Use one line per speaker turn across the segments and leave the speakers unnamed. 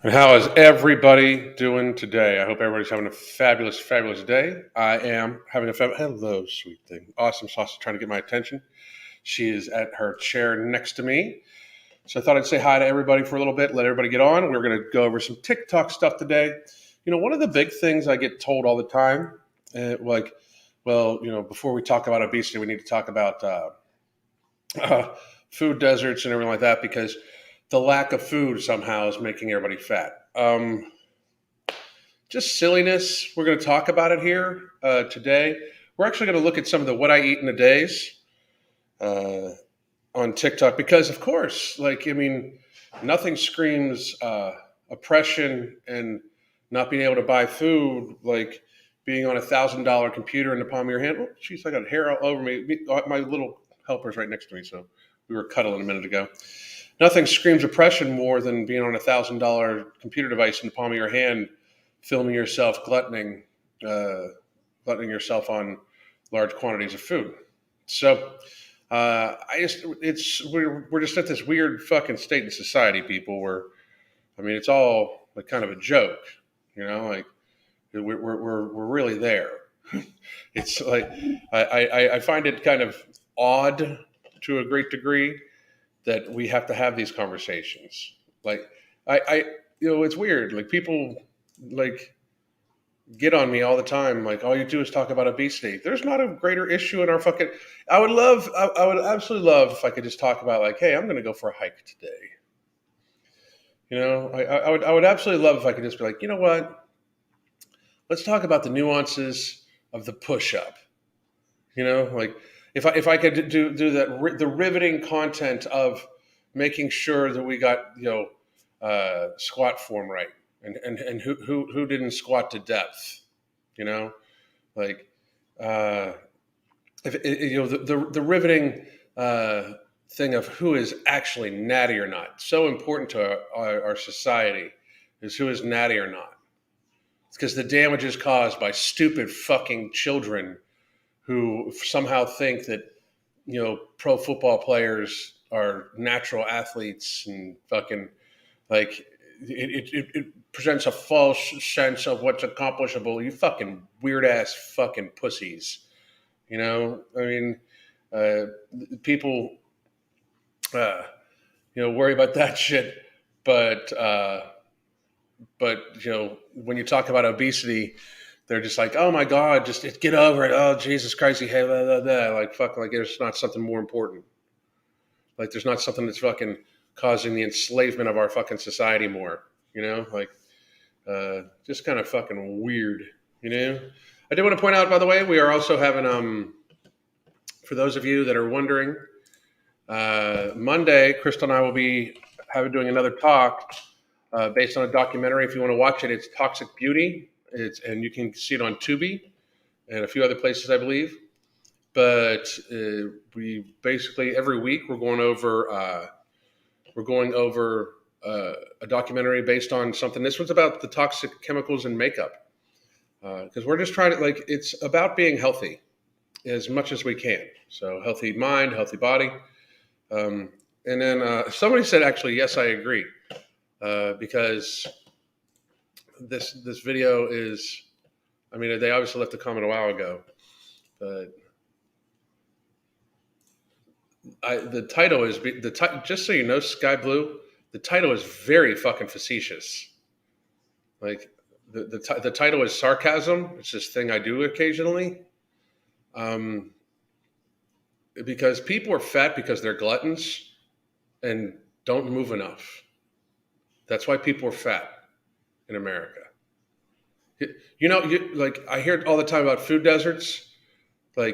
And how is everybody doing today? I hope everybody's having a fabulous, fabulous day. I am having a hello, sweet thing. Awesome sauce is trying to get my attention. She is at her chair next to me. So I thought I'd say hi to everybody for a little bit, let everybody get on. We're going to go over some TikTok stuff today. You know, one of the big things I get told all the time, before we talk about obesity, we need to talk about uh, food deserts and everything like that because the lack of food somehow is making everybody fat. Just silliness. We're going to talk about it here today. We're actually going to look at some of the what I eat in a days uh, on TikTok because, of course, nothing screams oppression and not being able to buy food like being on $1,000 computer in the palm of your hand. Oh, jeez, I got hair all over me. My little helper's right next to me, so we were cuddling a minute ago. Nothing screams oppression more than being on $1,000 computer device in the palm of your hand, filming yourself gluttoning yourself on large quantities of food. So we're just at this weird fucking state in society, people. Where it's all like kind of a joke, like we're really there. It's like I find it kind of odd to a great degree that we have to have these conversations. Like I it's weird. Like people like get on me all the time. Like all you do is talk about obesity. There's not a greater issue in our fucking. I would absolutely love if I could just talk about like, hey, I'm going to go for a hike today. I would absolutely love if I could just be like, you know what? Let's talk about the nuances of the push-up. Like if I could do that, the riveting content of making sure that we got squat form right, and who didn't squat to depth, like if the riveting thing of who is actually natty or not. So important to our society is who is natty or not. It's because the damage is caused by stupid fucking children who somehow think that pro football players are natural athletes and fucking like it presents a false sense of what's accomplishable. You fucking weird ass fucking pussies. Uh, people worry about that shit, but when you talk about obesity, they're just like, oh my God, just get over it. Oh, Jesus Christ, hey, blah, blah, blah. Like, fuck, like there's not something more important. Like there's not something that's fucking causing the enslavement of our fucking society more, just kind of fucking weird, I did want to point out, by the way, we are also having, for those of you that are wondering, Monday, Crystal and I will be doing another talk based on a documentary. If you want to watch it, it's Toxic Beauty. And you can see it on Tubi and a few other places, I believe. But we basically every week we're going over a documentary based on something. This one's about the toxic chemicals in makeup because we're just trying to it's about being healthy as much as we can. So healthy mind, healthy body. And then somebody said, actually, yes, I agree, because this video is, they obviously left a comment a while ago, but the title is just so you know, Sky Blue. The title is very fucking facetious. Like the title is sarcasm. It's this thing I do occasionally. Because people are fat because they're gluttons and don't move enough. That's why people are fat in America. I hear all the time about food deserts, well,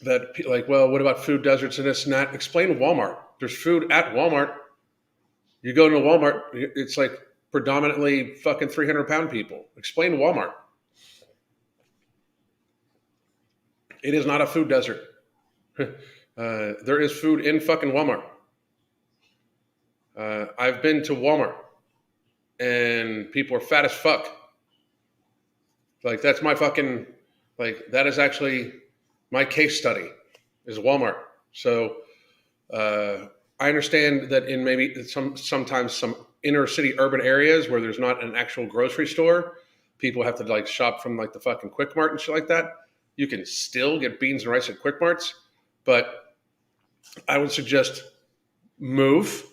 what about food deserts and this and that? Explain Walmart. There's food at Walmart. You go to Walmart, it's like predominantly fucking 300-pound people. Explain Walmart. It is not a food desert. There is food in fucking Walmart. I've been to Walmart and people are fat as fuck. Like that's my fucking, that is actually my case study is Walmart. So I understand that in maybe sometimes some inner city urban areas where there's not an actual grocery store, people have to like shop from like the fucking Quick Mart and shit like that. You can still get beans and rice at Quick Marts, but I would suggest move.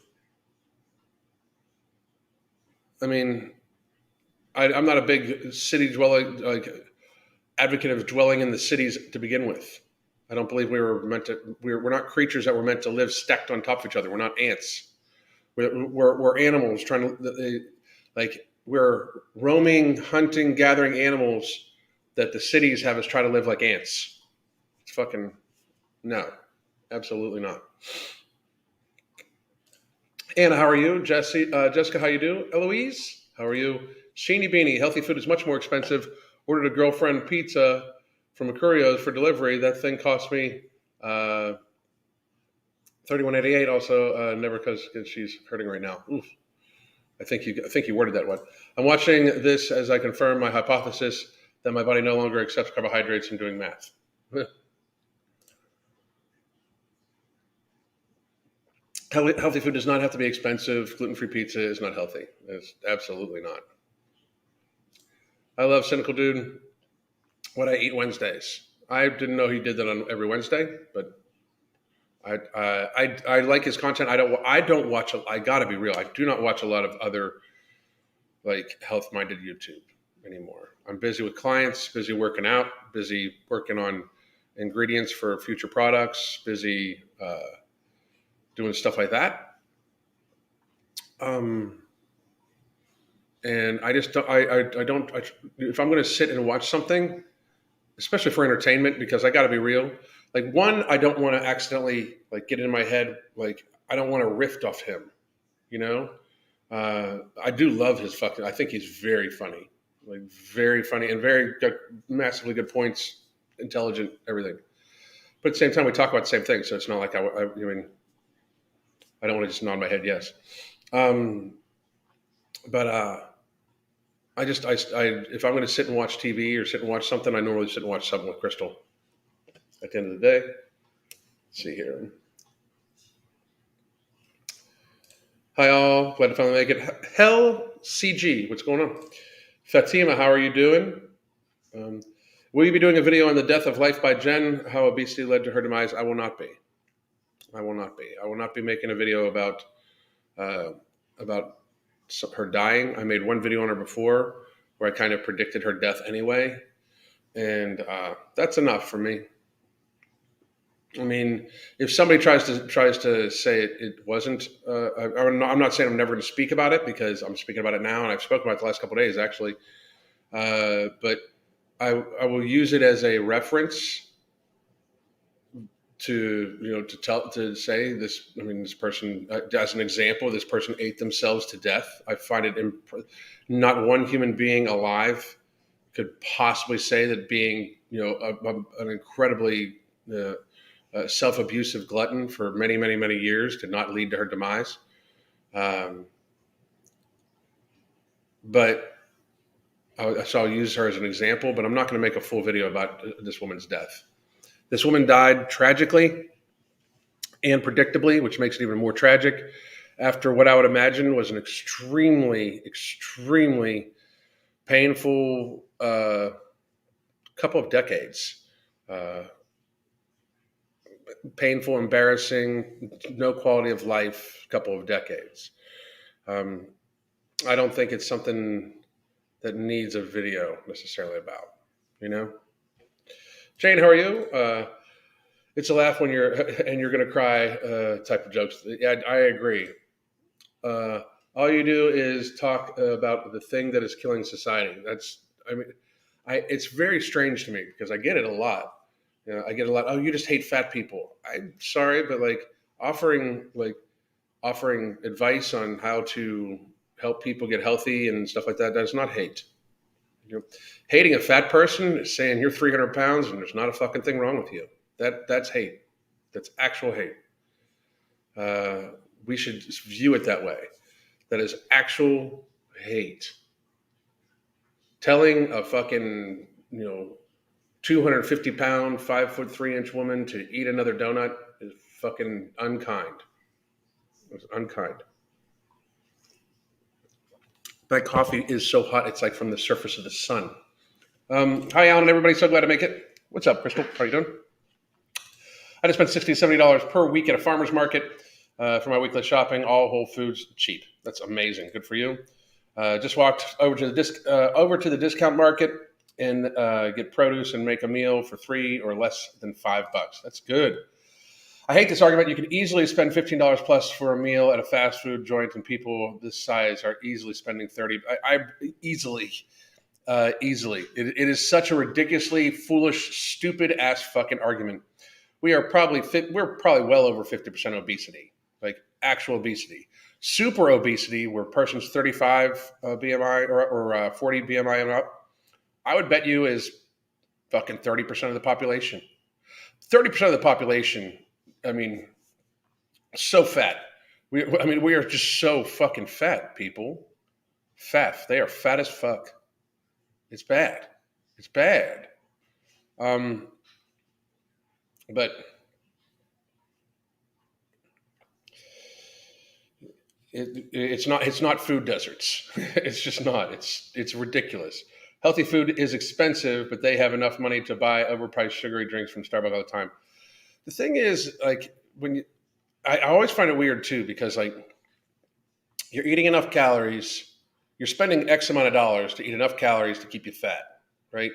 I mean, I'm not a big city dwelling like advocate of dwelling in the cities to begin with. I don't believe we were meant to. We're not creatures that were meant to live stacked on top of each other. We're not ants. We're animals trying to like we're roaming, hunting, gathering animals that the cities have us try to live like ants. It's fucking no, absolutely not. Anna, how are you? Jessica, how you do? Eloise, how are you? Sheeny Beanie, healthy food is much more expensive. Ordered a girlfriend pizza from a Curio's for delivery. That thing cost me uh, $31.88. Also, never because she's hurting right now. Oof. I think you worded that one. I'm watching this as I confirm my hypothesis that my body no longer accepts carbohydrates and doing math. Healthy food does not have to be expensive. Gluten-free pizza is not healthy. It's absolutely not. I love Cynical Dude. What I eat Wednesdays. I didn't know he did that on every Wednesday, but I like his content. I don't watch. I gotta be real. I do not watch a lot of other like health-minded YouTube anymore. I'm busy with clients, busy working out, busy working on ingredients for future products, busy doing stuff like that. Um, and I just don't. I don't. If I'm going to sit and watch something, especially for entertainment, because I got to be real. Like one, I don't want to accidentally like get in my head. Like I don't want to riff off him. You know, I do love his fucking. I think he's very funny, like very funny and very good, massively good points, intelligent, everything. But at the same time, we talk about the same thing, so it's not like I mean, I don't want to just nod my head yes. Um, but if I'm going to sit and watch TV or sit and watch something, I normally sit and watch something with Crystal. At the end of the day, let's see here. Hi all, glad to finally make it. Hell CG, what's going on? Fatima, how are you doing? Um, will you be doing a video on the death of life by Jen? How obesity led to her demise? I will not be. I will not be. I will not be making a video uh, about her dying. I made one video on her before where I kind of predicted her death anyway, and that's enough for me. I mean, if somebody tries to say it wasn't, I'm not saying I'm never going to speak about it because I'm speaking about it now, and I've spoken about it the last couple of days actually. But I will use it as a reference to say this. I mean, this person as an example. This person ate themselves to death. I find it not one human being alive could possibly say that being an incredibly self-abusive glutton for many, many, many years did not lead to her demise. But so I'll use her as an example, but I'm not going to make a full video about this woman's death. This woman died tragically and predictably, which makes it even more tragic, after what I would imagine was an extremely, extremely painful couple of decades. Painful, embarrassing, no quality of life, couple of decades. I don't think it's something that needs a video necessarily about, you know? Jane, how are you? It's a laugh when you're going to cry type of jokes. Yeah, I agree. All you do is talk about the thing that is killing society. I mean, it's very strange to me because I get it a lot. I get a lot. Oh, you just hate fat people. I'm sorry, but like offering like offering advice on how to help people get healthy and stuff like that. That's not hate. Hating a fat person is saying you're 300 pounds and there's not a fucking thing wrong with you. That's hate. That's actual hate. We should view it that way. That is actual hate. Telling a fucking 250 pound, 5'3" woman to eat another donut is fucking unkind. It's unkind. That coffee is so hot, it's like from the surface of the sun. Hi, Alan, everybody. So glad to make it. What's up, Crystal? How are you doing? I just spent $60 to $70 per week at a farmer's market for my weekly shopping. All Whole Foods cheap. That's amazing. Good for you. Just walked over to the discount market and get produce and make a meal for $3 or less than $5. That's good. I hate this argument. You can easily spend $15 plus for a meal at a fast food joint, and people this size are easily spending 30. I easily. Easily. It is such a ridiculously foolish, stupid ass fucking argument. We're probably well over 50% obesity, like actual obesity. Super obesity, where a person's 35 BMI or 40 BMI and up, I would bet you is fucking 30% of the population. 30% of the population, I mean, so fat. We are just so fucking fat, people. Fat. They are fat as fuck. It's bad. It's bad. But it's not food deserts. It's just not. It's ridiculous. Healthy food is expensive, but they have enough money to buy overpriced sugary drinks from Starbucks all the time. The thing is, like I always find it weird too, because like you're eating enough calories, you're spending X amount of dollars to eat enough calories to keep you fat, right?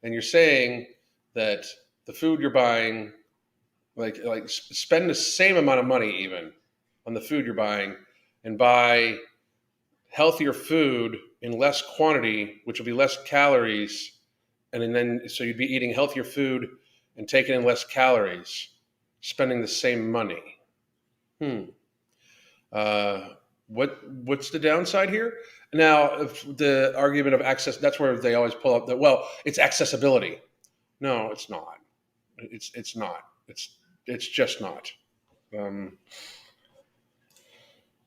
And you're saying that the food you're buying, like spend the same amount of money even on the food you're buying and buy healthier food in less quantity, which will be less calories, and then so you'd be eating healthier food and taking in less calories, spending the same money. What's the downside here? Now, the argument of access, that's where they always pull up that, well, it's accessibility. No, it's not. It's not. It's just not.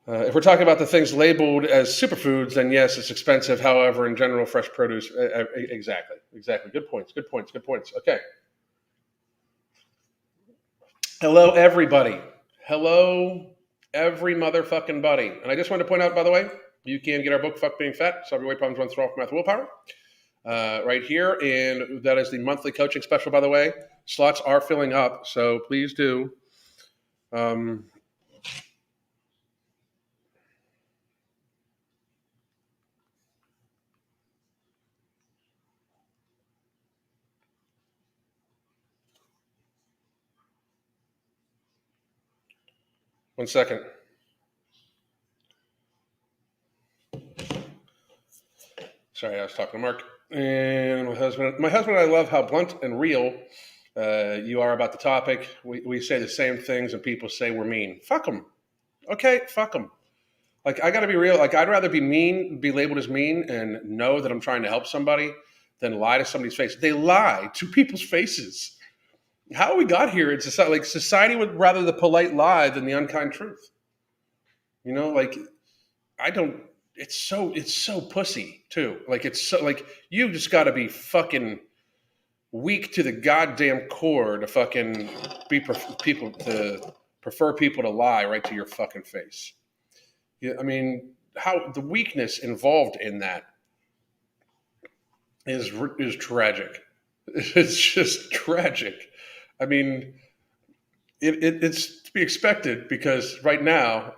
If we're talking about the things labeled as superfoods, then yes, it's expensive. However, in general, fresh produce, exactly. Good points. Okay. Hello, everybody. Hello, every motherfucking buddy. And I just wanted to point out, by the way, you can get our book, Fuck Being Fat, Solve Your Weight Problems, Run Through Off Math Willpower, right here. And that is the monthly coaching special, by the way. Slots are filling up, so please do. One second. Sorry, I was talking to Mark. And my husband and I love how blunt and real you are about the topic. We say the same things and people say we're mean. Fuck them. Okay, fuck them. Like, I got to be real. Like, I'd rather be mean, be labeled as mean, and know that I'm trying to help somebody than lie to somebody's face. They lie to people's faces. How we got here in society, like society would rather the polite lie than the unkind truth. You know, like it's so pussy too. Like it's so like you just got to be fucking weak to the goddamn core to fucking prefer people to lie right to your fucking face. Yeah, I mean, how the weakness involved in that is tragic. It's just tragic. I mean, it's to be expected because right now,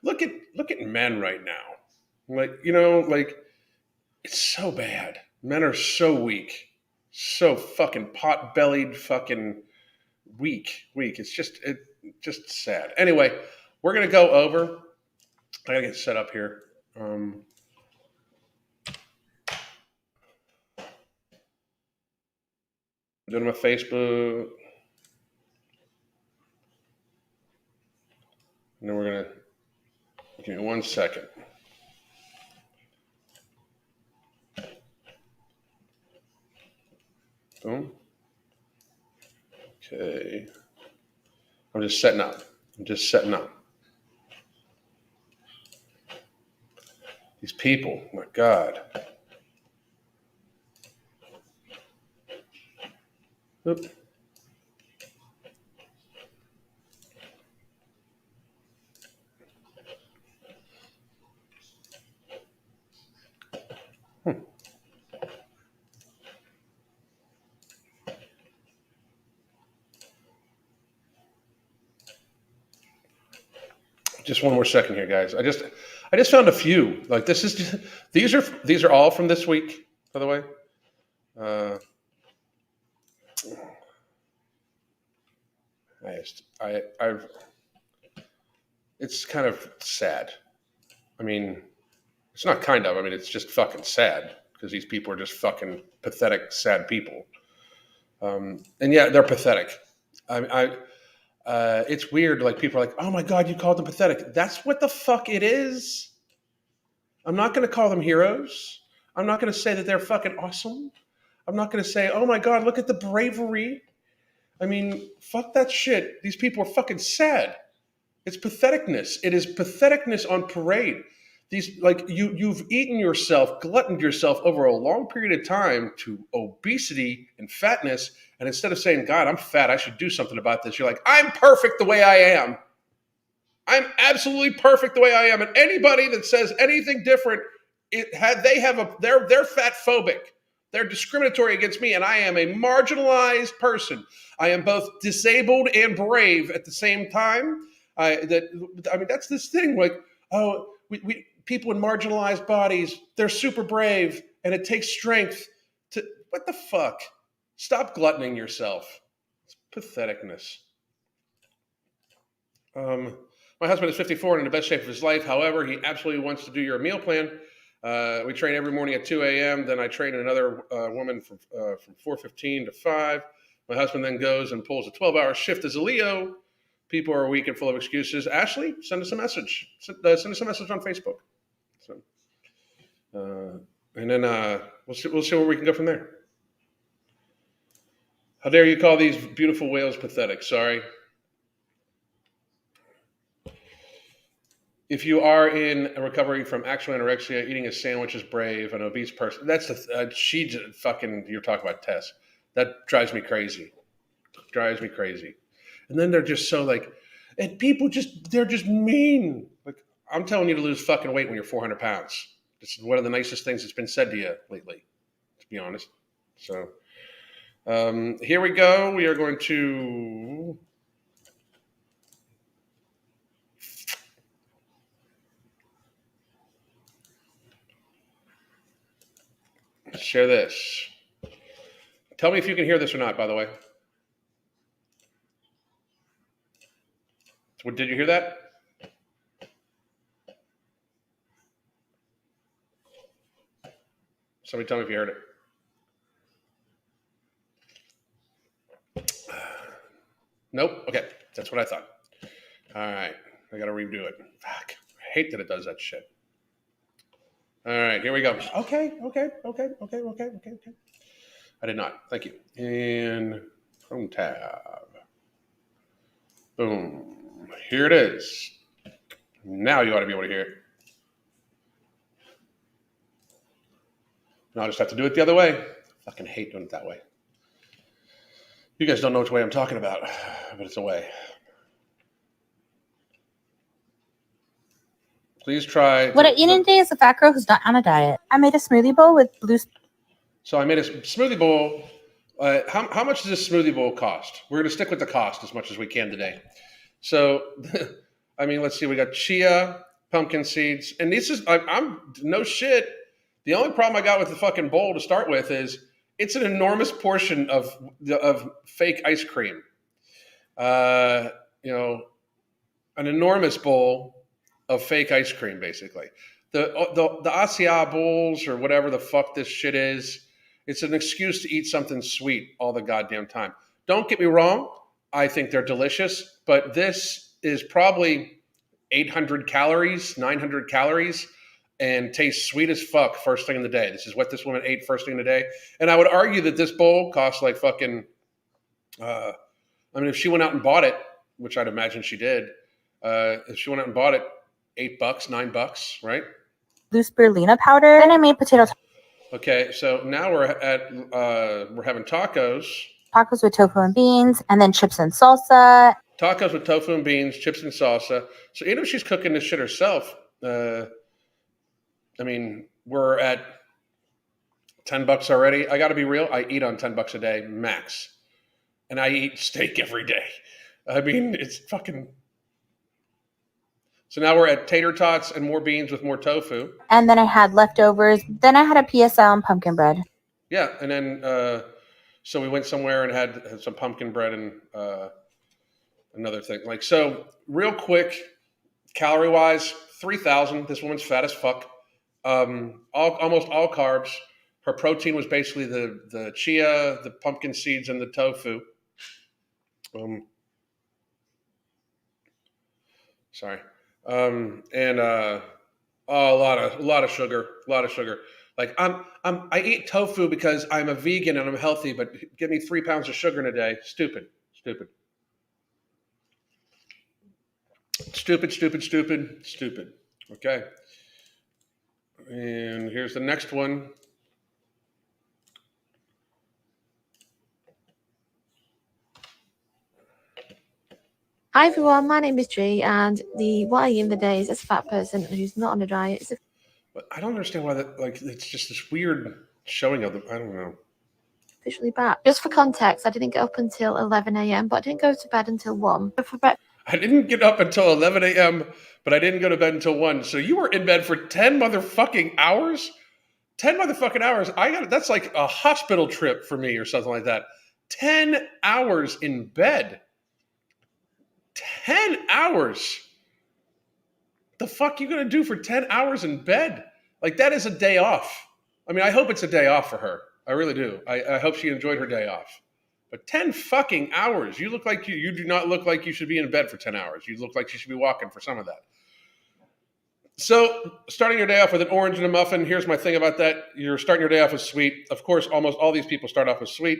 look at men right now. Like, like it's so bad. Men are so weak, so fucking pot-bellied, fucking weak. It's just sad. Anyway, we're gonna go over. I gotta get set up here. Doing my Facebook, and then we're gonna give me 1 second. Boom. Okay. I'm just setting up. These people, my God. Oop. Just one more second here, guys. I just found a few. Like this is just, these are all from this week, by the way. I've it's kind of sad. I mean, it's not kind of. I mean, it's just fucking sad because these people are just fucking pathetic, sad people. And yeah, they're pathetic. It's weird. Like people are like, "Oh my god, you called them pathetic." That's what the fuck it is. I'm not going to call them heroes. I'm not going to say that they're fucking awesome. I'm not going to say, "Oh my god, look at the bravery." I mean, fuck that shit. These people are fucking sad. It's patheticness. It is patheticness on parade. These like you've eaten yourself, gluttoned yourself over a long period of time to obesity and fatness, and instead of saying, God, I'm fat, I should do something about this, you're like, I'm perfect the way I am. I'm absolutely perfect the way I am. And anybody that says anything different, they're fat phobic. They're discriminatory against me, and I am a marginalized person. I am both disabled and brave at the same time. That's this thing like, oh, we people in marginalized bodies, they're super brave, and it takes strength to what the fuck? Stop gluttoning yourself. It's patheticness. My husband is 54 and in the best shape of his life. However, he absolutely wants to do your meal plan. We train every morning at 2 a.m. Then I train another woman from 4:15 to 5. My husband then goes and pulls a 12-hour shift as a Leo. People are weak and full of excuses. Ashley, send us a message. Send us a message on Facebook. So, and then we'll see where we can go from there. How dare you call these beautiful whales pathetic? Sorry. If you are in a recovery from actual anorexia, eating a sandwich is brave. An obese person, that's you're talking about Tess. That drives me crazy. And then they're just so like, and people they're just mean. Like, I'm telling you to lose fucking weight when you're 400 pounds. This is one of the nicest things that's been said to you lately, to be honest. So here we go. We are going to share this. Tell me if you can hear this or not, by the way. Did you hear that? Somebody tell me if you heard it. Nope. Okay. That's what I thought. All right. I got to redo it. Fuck. I hate that it does that shit. All right. Here we go. Okay. I did not. Thank you. And Chrome tab. Boom. Here it is. Now you ought to be able to hear it. Now I'll just have to do it the other way. I fucking hate doing it that way. You guys don't know which way I'm talking about, but it's a way. Please try.
What I eat in a day is a fat girl who's not on a diet. I made a smoothie bowl with blue.
So I made a smoothie bowl. How much does this smoothie bowl cost? We're going to stick with the cost as much as we can today. So, I mean, let's see. We got chia, pumpkin seeds, and this is I'm no shit. The only problem I got with the fucking bowl to start with is it's an enormous portion of fake ice cream. An enormous bowl of fake ice cream, basically. The Asia bowls or whatever the fuck this shit is, it's an excuse to eat something sweet all the goddamn time. Don't get me wrong. I think they're delicious, but this is probably 800 calories, 900 calories, and tastes sweet as fuck first thing in the day. This is what this woman ate first thing in the day. And I would argue that this bowl costs like fucking, if she went out and bought it, which I'd imagine she did, if she went out and bought it, $8, $9, right?
Blue spirulina powder. Then I made potato.
Okay, so now we're having tacos.
Tacos with tofu and beans, and then chips and salsa.
Tacos with tofu and beans, chips and salsa. So even if she's cooking this shit herself, we're at $10 already. I got to be real. I eat on $10 a day max, and I eat steak every day. I mean, it's fucking. So now we're at tater tots and more beans with more tofu.
And then I had leftovers. Then I had a PSL and pumpkin bread.
Yeah, and then so we went somewhere and had some pumpkin bread and another thing. Like, so real quick, calorie wise, 3,000. This woman's fat as fuck. Almost all carbs. Her protein was basically the chia, the pumpkin seeds, and the tofu. Sorry. And a lot of sugar, a lot of sugar. Like I eat tofu because I'm a vegan and I'm healthy, but give me 3 pounds of sugar in a day. Stupid. Okay. And here's the next one.
Hi everyone, my name is G, and what I eat in the day is as a fat person who's not on a diet. It's
But I don't understand why that, like, it's just this weird showing of I don't know.
officially bad. Just for context, I didn't get up until 11 a.m., but I didn't go to bed until 1. For breakfast,
I didn't get up until 11 a.m., but I didn't go to bed until 1. So you were in bed for 10 motherfucking hours? 10 motherfucking hours. That's like a hospital trip for me or something like that. 10 hours in bed. 10 hours. The fuck you gonna do for 10 hours in bed? Like, that is a day off. I mean, I hope it's a day off for her. I really do. I hope she enjoyed her day off. But 10 fucking hours. You look like you do not look like you should be in bed for 10 hours. You look like you should be walking for some of that. So, starting your day off with an orange and a muffin, here's my thing about that. You're starting your day off with sweet. Of course, almost all these people start off with sweet.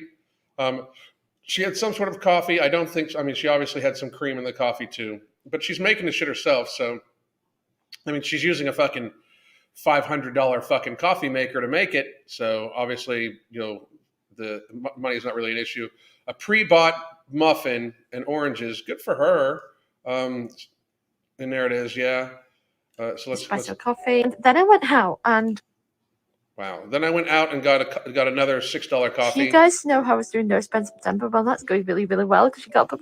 She had some sort of coffee. She obviously had some cream in the coffee too. But she's making the shit herself, so she's using a fucking $500 fucking coffee maker to make it. So obviously, the money is not really an issue. A pre-bought muffin and oranges, good for her. And there it is, yeah. So
espresso coffee. And then I went out and
wow. Then I went out and got another $6 coffee.
you guys know how I was doing no spend September. Well, that's going really, really well because you got.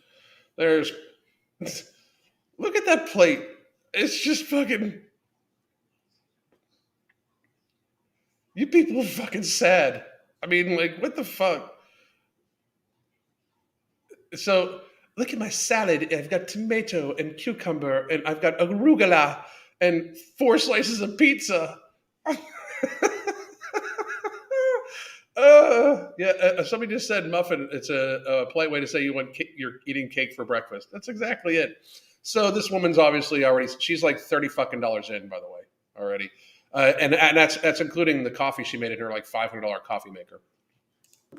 There's look at that plate. It's just fucking. You people are fucking sad. I mean, like, what the fuck? So, look at my salad. I've got tomato and cucumber, and I've got arugula and 4 slices of pizza. Somebody just said muffin. It's a polite way to say you're eating cake for breakfast. That's exactly it. So this woman's obviously she's like $30 fucking in, by the way, already. And that's including the coffee she made in her like $500 coffee maker.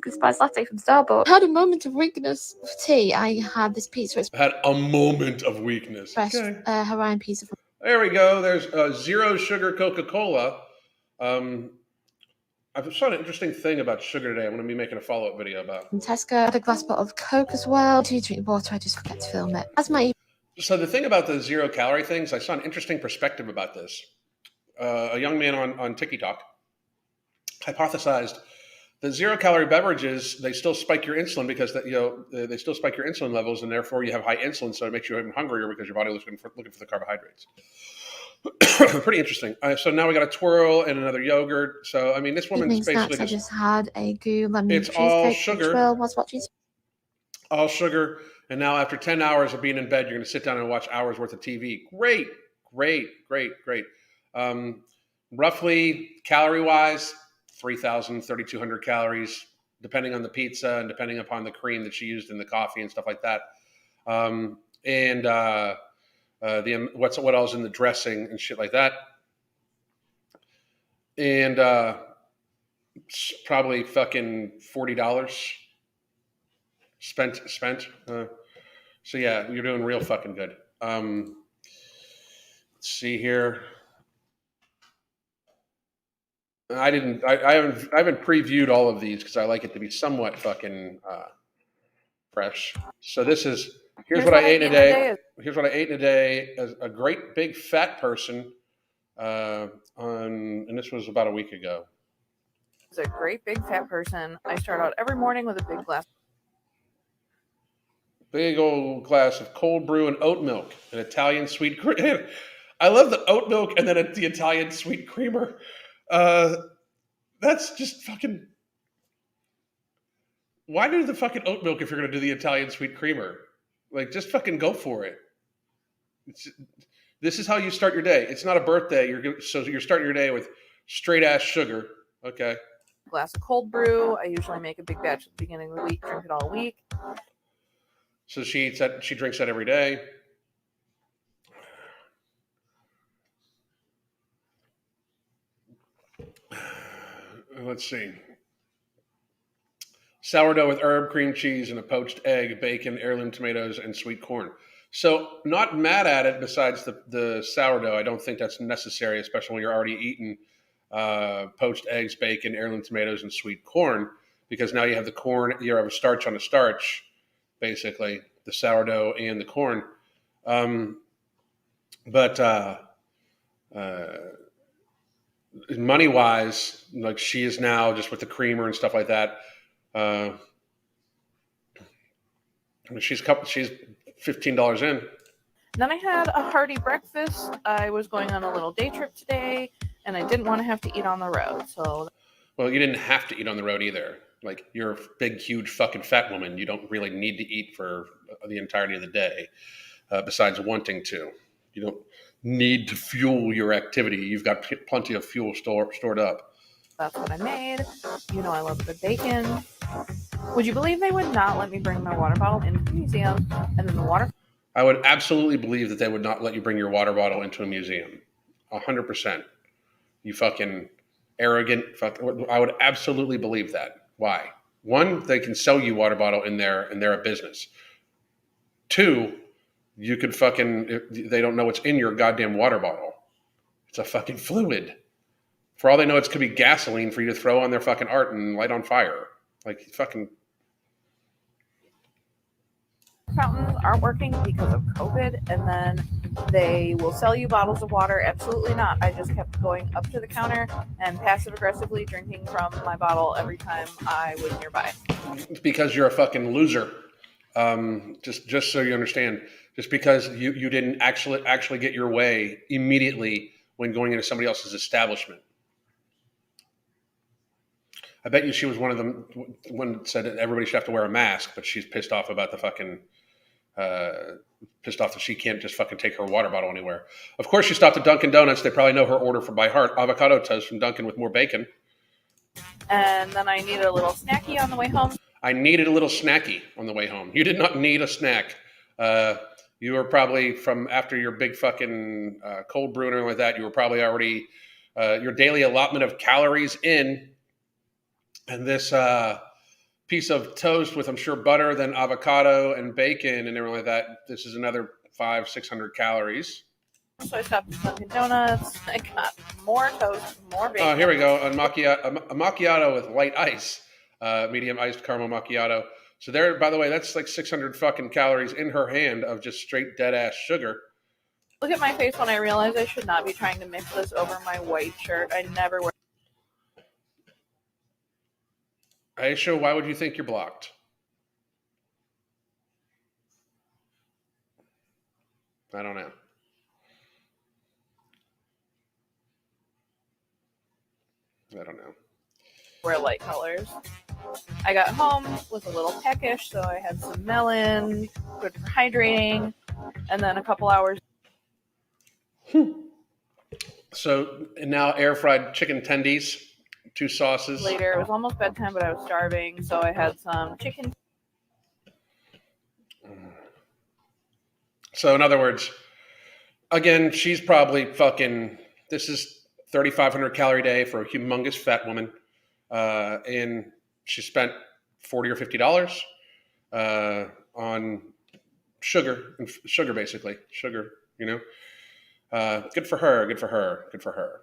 Spice latte from Starbucks. I had a moment of weakness for tea. I had this pizza.
Had a moment of weakness.
Okay. Hawaiian pizza.
There we go. There's zero sugar Coca-Cola. I saw an interesting thing about sugar today. I'm going to be making a follow-up video about.
From Tesco, I had a glass bottle of Coke as well. Do you drink water? I just forget to film it.
So the thing about the 0 calorie things, I saw an interesting perspective about this. A young man on TikTok hypothesized the 0 calorie beverages, they still spike your insulin because they still spike your insulin levels, and therefore you have high insulin, so it makes you even hungrier because your body was looking for the carbohydrates. Pretty interesting. So now we got a twirl and another yogurt. So this woman's basically
I just had a goo lemon
it's
cheesecake.
all sugar.
Was watching.
All sugar, and now after 10 hours of being in bed, you're going to sit down and watch hours worth of TV. Great. Roughly calorie wise, 3,000, 3,200 calories, depending on the pizza and depending upon the cream that she used in the coffee and stuff like that. What else in the dressing and shit like that. And probably fucking $40 spent. So yeah, you're doing real fucking good. Let's see here. I haven't previewed all of these because I like it to be somewhat fucking fresh. So here's what I ate in a day. Here's what I ate in a day as a great big fat person. And this was about a week ago.
As a great big fat person, I start out every morning with a
Big old glass of cold brew and oat milk, an Italian sweet cream. I love the oat milk and then the Italian sweet creamer. That's just fucking. Why do the fucking oat milk if you're gonna do the Italian sweet creamer? Like, just fucking go for it. This is how you start your day. It's not a birthday. So you're starting your day with straight ass sugar. Okay.
Glass of cold brew. I usually make a big batch at the beginning of the week, drink it all week.
So she eats that. She drinks that every day. Let's see. Sourdough with herb, cream cheese, and a poached egg, bacon, heirloom tomatoes, and sweet corn. So not mad at it. Besides the sourdough, I don't think that's necessary, especially when you're already eating poached eggs, bacon, heirloom tomatoes, and sweet corn. Because now you have the corn, you have a starch on a starch, basically the sourdough and the corn. But money wise, like she is now just with the creamer and stuff like that. She's $15 in.
Then I had a hearty breakfast. I was going on a little day trip today, and I didn't want to have to eat on the road. So,
well, you didn't have to eat on the road either. Like, you're a big, huge, fucking fat woman. You don't really need to eat for the entirety of the day, besides wanting to. You don't need to fuel your activity. You've got plenty of fuel stored up.
That's what I made. You know I love good bacon. Would you believe they would not let me bring my water bottle into the museum? And then the water...
I would absolutely believe that they would not let you bring your water bottle into a museum. 100%. You fucking arrogant fuck. I would absolutely believe that. Why? One, they can sell you water bottle in there and they're a business. Two, you could fucking... They don't know what's in your goddamn water bottle. It's a fucking fluid. For all they know, it could be gasoline for you to throw on their fucking art and light on fire. Like, fucking...
Fountains aren't working because of COVID, and then they will sell you bottles of water. Absolutely not. I just kept going up to the counter and passive-aggressively drinking from my bottle every time I was nearby.
Because you're a fucking loser. Just so you understand. Just because you didn't actually get your way immediately when going into somebody else's establishment. I bet you she was one of them when it said that everybody should have to wear a mask, but she's pissed off about the fucking, pissed off that she can't just fucking take her water bottle anywhere. Of course, she stopped at Dunkin' Donuts. They probably know her order by heart. Avocado toast from Dunkin' with more bacon.
And then I needed a little snacky on the way home.
I needed a little snacky on the way home. You did not need a snack. You were probably from after your big fucking cold brew and everything like that, you were probably already your daily allotment of calories in. And this piece of toast with, I'm sure, butter, then avocado and bacon and everything like that. This is another 500-600 calories.
So I stopped at Dunkin' Donuts. I got more toast, more bacon.
Oh, here we go. A macchiato with light ice, medium iced caramel macchiato. So there, by the way, that's like 600 fucking calories in her hand of just straight dead ass sugar.
Look at my face when I realize I should not be trying to mix this over my white shirt. I never wear.
Aisha, why would you think you're blocked? I don't know.
Wear light colors. I got home, was a little peckish, so I had some melon, good for hydrating, and then a couple hours.
So now air fried chicken tendies, 2 sauces.
Later, it was almost bedtime, but I was starving, so I had some chicken.
So in other words, again, she's probably fucking, this is 3,500 calorie day for a humongous fat woman. And she spent $40 or $50 on sugar, basically. Sugar, you know. Good for her.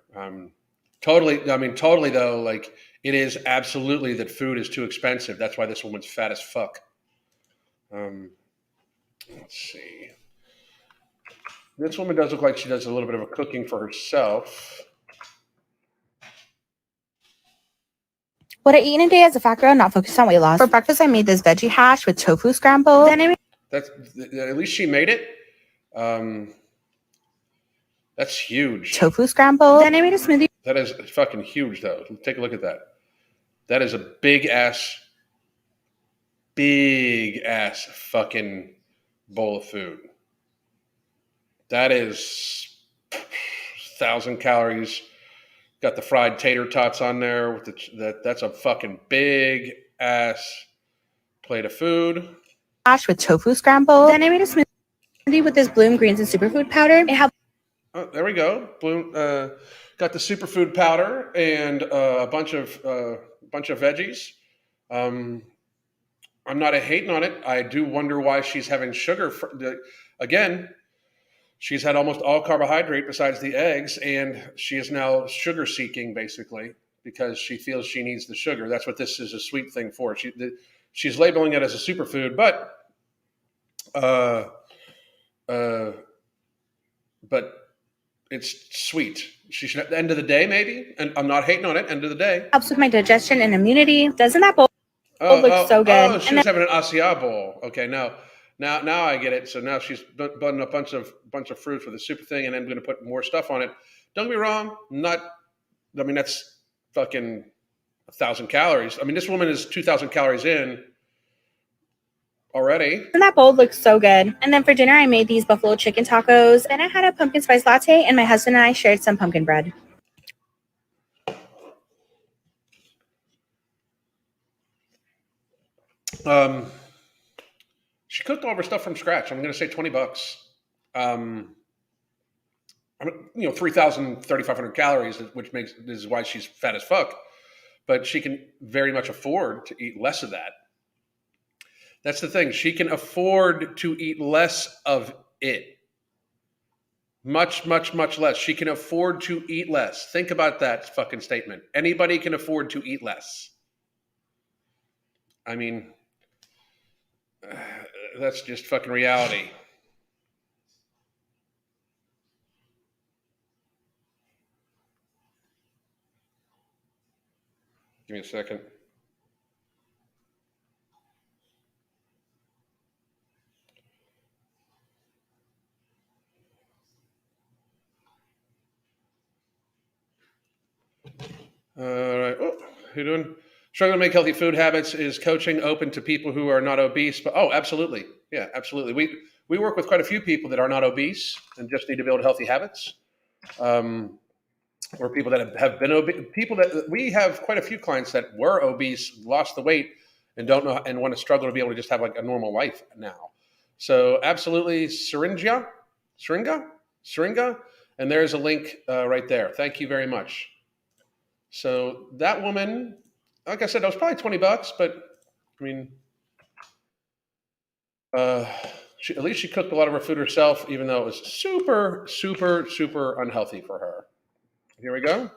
Totally though, like, it is absolutely that food is too expensive. That's why this woman's fat as fuck. Let's see. This woman does look like she does a little bit of a cooking for herself.
What I eat in a day as a fat girl, not focused on weight loss. For breakfast, I made this veggie hash with tofu scrambled.
That's at least she made it. That's huge.
tofu scramble. Then I made a smoothie.
That is fucking huge, though. Take a look at that. That is a big ass fucking bowl of food. That is 1,000 calories. Got the fried tater tots on there. With that's a fucking big ass plate of food.
With tofu scramble. Then I made a smoothie with this bloom greens and superfood powder. It had
there we go. Bloom. Got the superfood powder and a bunch of veggies. I'm not hating on it. I do wonder why she's having sugar. Again, she's had almost all carbohydrate besides the eggs, and she is now sugar seeking basically because she feels she needs the sugar. That's what this is a sweet thing for. She's labeling it as a superfood, but it's sweet. She should, at the end of the day, maybe, and I'm not hating on it, end of the day.
Helps with my digestion and immunity. Doesn't that bowl look so good?
Oh, she was having an acai bowl. Okay, now I get it. So now she's buttering a bunch of fruits with a super thing, and then going to put more stuff on it. Don't get me wrong. That's fucking 1,000 calories. I mean, this woman is 2,000 calories in already.
And that bowl looks so good. And then for dinner, I made these buffalo chicken tacos. Then I had a pumpkin spice latte, and my husband and I shared some pumpkin bread.
She cooked all of her stuff from scratch. I'm going to say $20. 3,000, 3,500 calories, which is why she's fat as fuck. But she can very much afford to eat less of that. That's the thing. She can afford to eat less of it. Much, much, much less. She can afford to eat less. Think about that fucking statement. Anybody can afford to eat less. I mean, that's just fucking reality. Give me a second. All right. Oh, how you doing? Struggling to make healthy food habits. Is coaching open to people who are not obese? But absolutely. Yeah, absolutely. We work with quite a few people that are not obese and just need to build healthy habits. Or people that have been obese. People that we have quite a few clients that were obese, lost the weight, and don't know and want to struggle to be able to just have like a normal life now. So absolutely, Syringa, and there's a link right there. Thank you very much. So that woman, like I said, that was probably $20, but I mean, at least she cooked a lot of her food herself, even though it was super, super, super unhealthy for her. Here we go.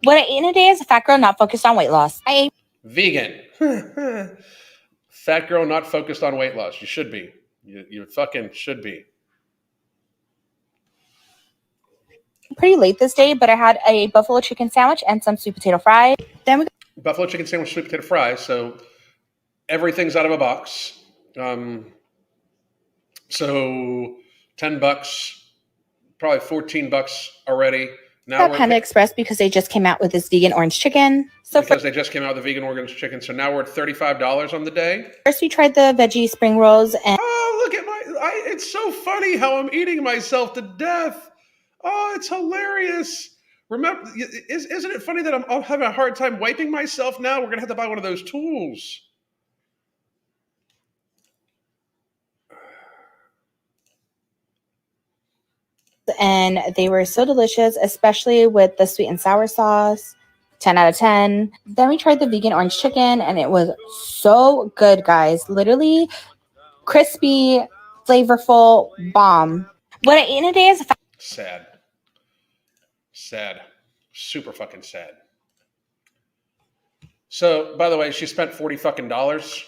What I eat in a day is a fat girl not focused on weight loss. I ate
vegan. Fat girl not focused on weight loss. You should be. You fucking should be.
pretty late this day, but I had a buffalo chicken sandwich and some sweet potato fries. Then we
Buffalo chicken sandwich, sweet potato fries. So everything's out of a box. So $10, probably $14 already. Now
got Panda Express because they just came out with this vegan orange chicken.
They just came out with the vegan orange chicken. So now we're at $35 on the day.
First we tried the veggie spring rolls and
look at it's so funny how I'm eating myself to death. Oh, it's hilarious. Remember, isn't it funny that I'm having a hard time wiping myself now? We're going to have to buy one of those tools.
And they were so delicious, especially with the sweet and sour sauce. 10 out of 10. Then we tried the vegan orange chicken and it was so good, guys. Literally crispy, flavorful, bomb. What I eat in a day is
sad. Super fucking sad. So, by the way, she spent $40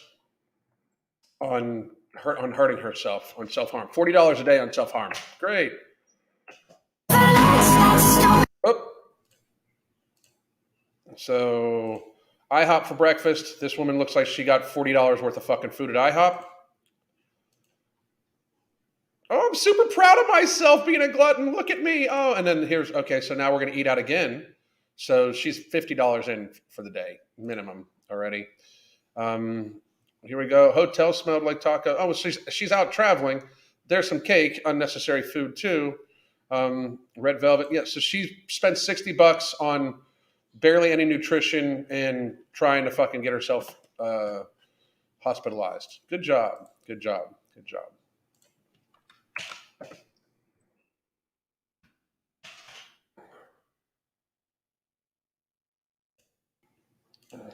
on hurting herself, on self-harm. $40 a day on self-harm. Great. Oh. So, IHOP for breakfast. This woman looks like she got $40 worth of fucking food at IHOP. Oh, I'm super proud of myself being a glutton. Look at me. Oh, and then okay, so now we're going to eat out again. So she's $50 in for the day, minimum already. Here we go. Hotel smelled like taco. Oh, well, she's out traveling. There's some cake, unnecessary food too. Red velvet. Yeah, so she spent $60 on barely any nutrition and trying to fucking get herself hospitalized. Good job. Good job. Good job.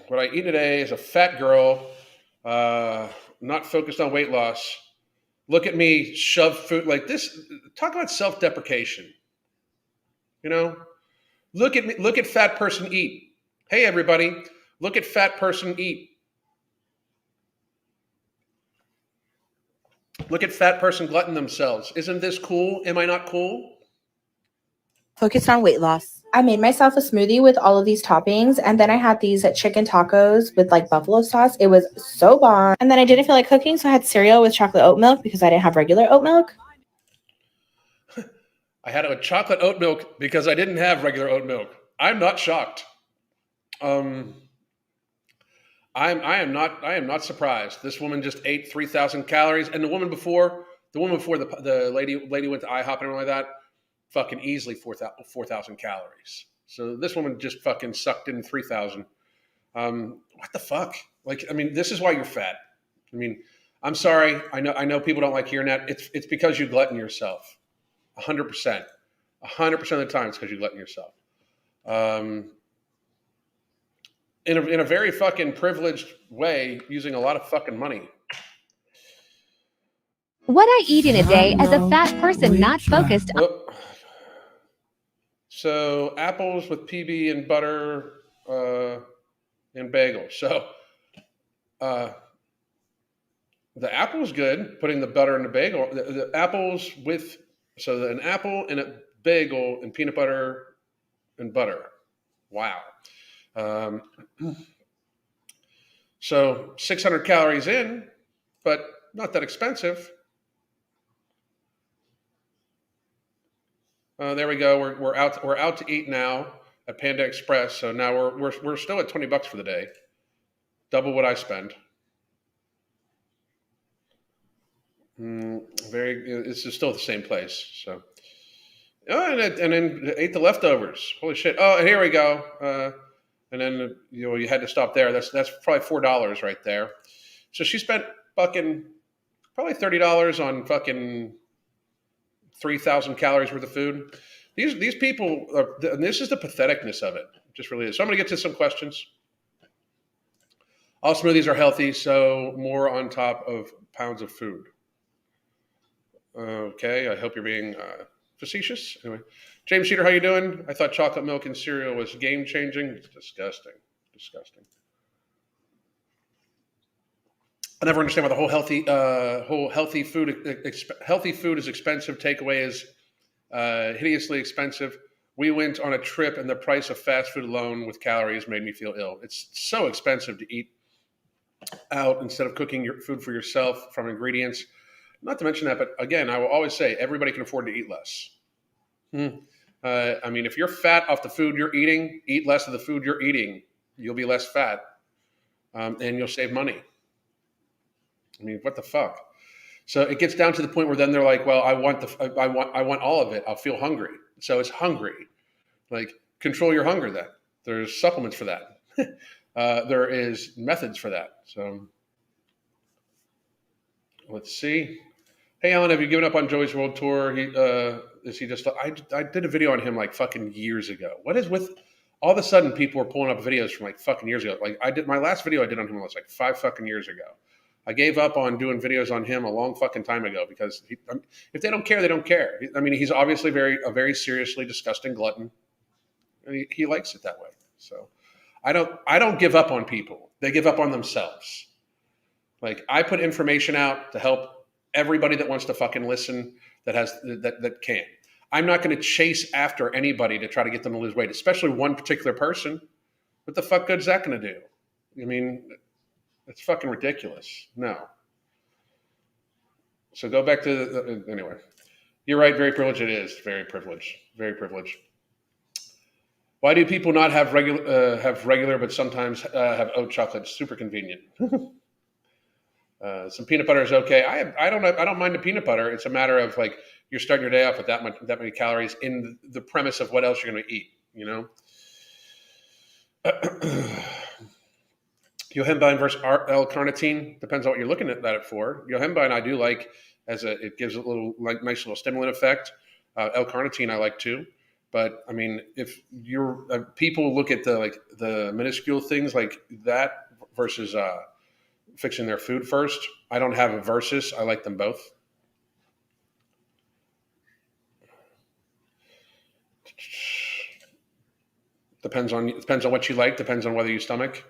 What I eat today is a fat girl, not focused on weight loss. Look at me shove food like this. Talk about self-deprecation. You know, look at me. Look at fat person eat. Hey, everybody, look at fat person eat. Look at fat person glutton themselves. Isn't this cool? Am I not cool?
Focused on weight loss. I made myself a smoothie with all of these toppings, and then I had these chicken tacos with like buffalo sauce. It was so bomb. And then I didn't feel like cooking, so I had cereal with chocolate oat milk because I didn't have regular oat milk.
I had a chocolate oat milk because I didn't have regular oat milk. I'm not shocked. I am not surprised. This woman just ate 3,000 calories, and the woman before the lady went to IHOP and everything like that, fucking easily 4,000 calories. So this woman just fucking sucked in 3,000. What the fuck? Like, I mean, this is why you're fat. I mean, I'm sorry. I know people don't like hearing that. It's because you glutton yourself. 100%. 100% of the time, it's because you glutton yourself. In a very fucking privileged way, using a lot of fucking money.
What I eat in a day as a fat person not focused on.
So apples with PB and butter and bagel. So the apple's good, putting the butter in the bagel. The apples with, so an apple and a bagel and peanut butter and butter. Wow. So 600 calories in, but not that expensive. There we go. We're out to eat now at Panda Express. So now we're still at $20 for the day, double what I spend. This is still the same place. So, and then ate the leftovers. Holy shit! Oh, and here we go. And then you had to stop there. That's probably $4 right there. So she spent fucking probably $30 on fucking 3,000 calories worth of food. These people are, and this is the patheticness of it. It just really is. So I'm going to get to some questions. All smoothies are healthy, so more on top of pounds of food. Okay, I hope you're being facetious. Anyway, James Sheeter, how you doing? I thought chocolate milk and cereal was game changing. It's disgusting. I never understand why the whole healthy food is expensive. Takeaway is hideously expensive. We went on a trip, and the price of fast food alone with calories made me feel ill. It's so expensive to eat out instead of cooking your food for yourself from ingredients. Not to mention that, but again, I will always say everybody can afford to eat less. I mean, if you're fat off the food you're eating, eat less of the food you're eating. You'll be less fat, and you'll save money. I mean, what the fuck? So it gets down to the point where then they're like, "Well, I want all of it. I'll feel hungry." So it's hungry. Like, control your hunger. Then there's supplements for that. There is methods for that. So let's see. Hey, Alan, have you given up on Joey's World Tour? Is he just? I did a video on him like fucking years ago. What is with all of a sudden people are pulling up videos from like fucking years ago? Like I did my last video I did on him was like 5 fucking years ago. I gave up on doing videos on him a long fucking time ago because if they don't care, they don't care. I mean, he's obviously a very seriously disgusting glutton, and he likes it that way. So I don't give up on people. They give up on themselves. Like I put information out to help everybody that wants to fucking listen that can. I'm not going to chase after anybody to try to get them to lose weight, especially one particular person. What the fuck good is that going to do? I mean, it's fucking ridiculous. No. So go back to anyway. You're right. Very privileged. It is very privileged. Very privileged. Why do people not have regular, but sometimes have oat chocolate? Super convenient. Some peanut butter is okay. I don't mind the peanut butter. It's a matter of like you're starting your day off with that many calories in the premise of what else you're going to eat. You know. Yohimbine versus L-carnitine depends on what you're looking at it for. Yohimbine I do like it gives a little like nice little stimulant effect. L-carnitine I like too. But I mean, if you're people look at the minuscule things like that versus fixing their food first. I don't have a versus. I like them both. Depends on what you like. Depends on whether you stomach.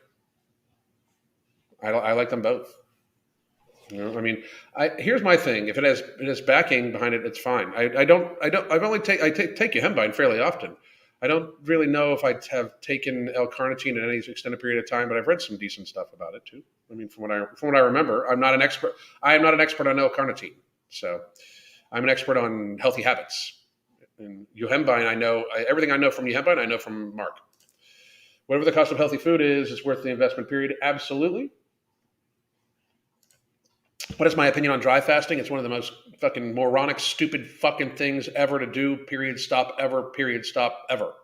I like them both. You know, I mean, here's my thing. If it has backing behind it, it's fine. I take Yohimbine fairly often. I don't really know if I have taken L-carnitine in any extended period of time, but I've read some decent stuff about it too. I mean, from what I remember, I'm not an expert. I am not an expert on L-carnitine, so I'm an expert on healthy habits. And Yohimbine, everything I know from Yohimbine, I know from Mark. Whatever the cost of healthy food is, it's worth the investment period. Absolutely. What is my opinion on dry fasting? It's one of the most fucking moronic, stupid fucking things ever to do. Period. Stop. Ever. Period. Stop. Ever.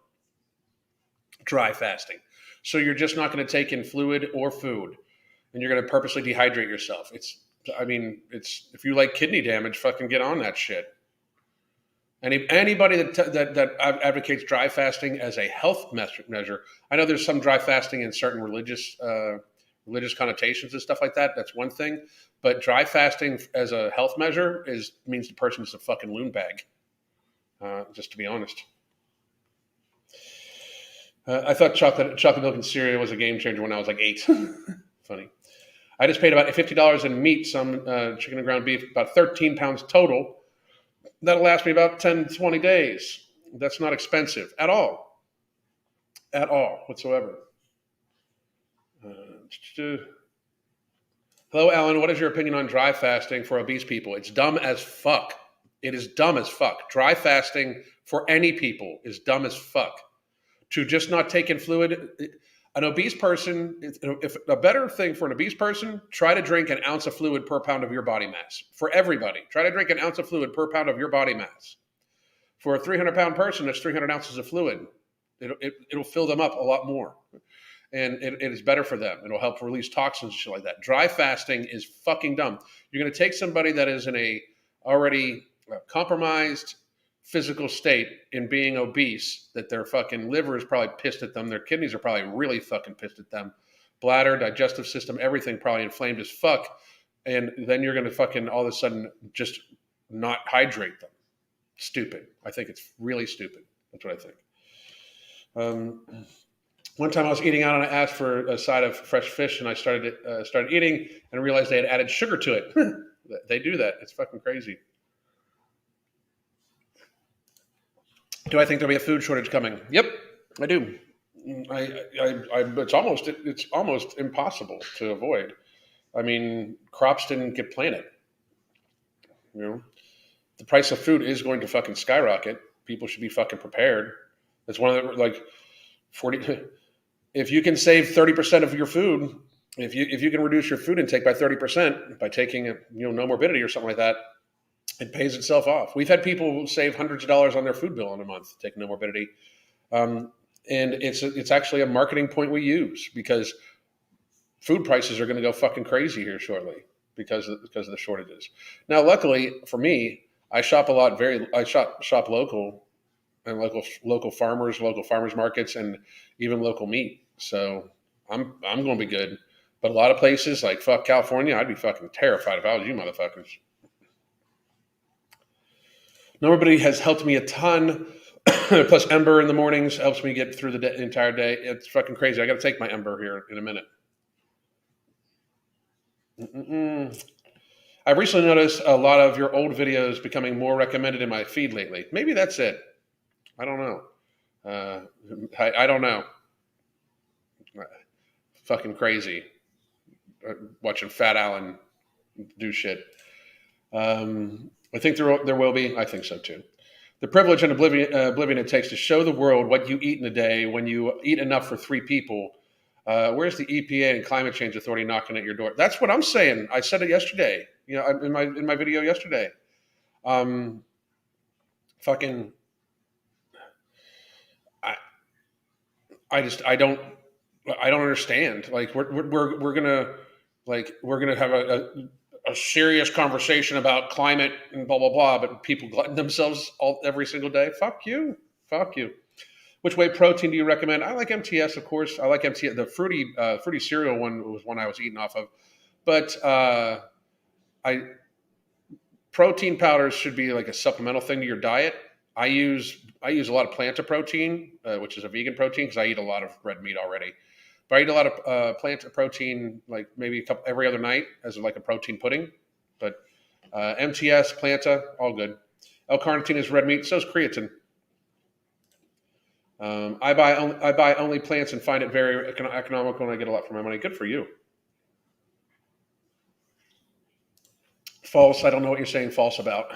Dry fasting. So you're just not going to take in fluid or food, and you're going to purposely dehydrate yourself. It's if you like kidney damage, fucking get on that shit. Anybody that advocates dry fasting as a health measure, I know there's some dry fasting in certain religious connotations and stuff like that. That's one thing. But dry fasting as a health measure means the person is a fucking loon bag. Just to be honest. I thought chocolate milk and cereal was a game changer when I was like 8. Funny. I just paid about $50 in meat, some chicken and ground beef, about 13 pounds total. That'll last me about 10, 20 days. That's not expensive at all. At all, whatsoever. Hello, Alan. What is your opinion on dry fasting for obese people? It's dumb as fuck. It is dumb as fuck. Dry fasting for any people is dumb as fuck. To just not take in fluid, an obese person, if a better thing for an obese person, try to drink an ounce of fluid per pound of your body mass. For everybody, try to drink an ounce of fluid per pound of your body mass. For a 300-pound person, that's 300 ounces of fluid. It'll fill them up a lot more. And it is better for them. It'll help release toxins and shit like that. Dry fasting is fucking dumb. You're going to take somebody that is in a already compromised physical state in being obese, that their fucking liver is probably pissed at them. Their kidneys are probably really fucking pissed at them. Bladder, digestive system, everything probably inflamed as fuck. And then you're going to fucking all of a sudden just not hydrate them. Stupid. I think it's really stupid. That's what I think. One time I was eating out and I asked for a side of fresh fish, and I started eating and realized they had added sugar to it. They do that. It's fucking crazy. Do I think there'll be a food shortage coming? Yep, I do. It's almost impossible to avoid. I mean, crops didn't get planted. You know, the price of food is going to fucking skyrocket. People should be fucking prepared. It's one of the 40. If you can save 30% of your food, if you can reduce your food intake by 30% by taking no morbidity or something like that, it pays itself off. We've had people save hundreds of dollars on their food bill in a month taking no morbidity, and it's actually a marketing point we use because food prices are going to go fucking crazy here shortly because of the shortages. Now, luckily for me, I shop a lot. I shop local and local farmers markets, and even local meat. So I'm going to be good. But a lot of places like fuck California, I'd be fucking terrified if I was you motherfuckers. No morbidity has helped me a ton. Plus Ember in the mornings helps me get through the entire day. It's fucking crazy. I got to take my Ember here in a minute. I've recently noticed a lot of your old videos becoming more recommended in my feed lately. Maybe that's it. I don't know. I don't know. Fucking crazy. Watching Fat Alan do shit. I think there will be. I think so too. The privilege and oblivion it takes to show the world what you eat in a day when you eat enough for 3 people. Where's the EPA and Climate Change Authority knocking at your door? That's what I'm saying. I said it yesterday. In my video yesterday. Fucking. I don't understand. Like we're gonna have a serious conversation about climate and blah blah blah, but people glutton themselves every single day. Fuck you. Which whey protein do you recommend? I like MTS, of course. I like MTS. The fruity cereal one was one I was eating off of, but I protein powders should be like a supplemental thing to your diet. I use a lot of Planta protein, which is a vegan protein, because I eat a lot of red meat already. But I eat a lot of Planta protein, like maybe every other night as like a protein pudding. But MTS, Planta, all good. L-carnitine is red meat. So is creatine. I buy only plants and find it very economical, and I get a lot for my money. Good for you. False. I don't know what you're saying false about.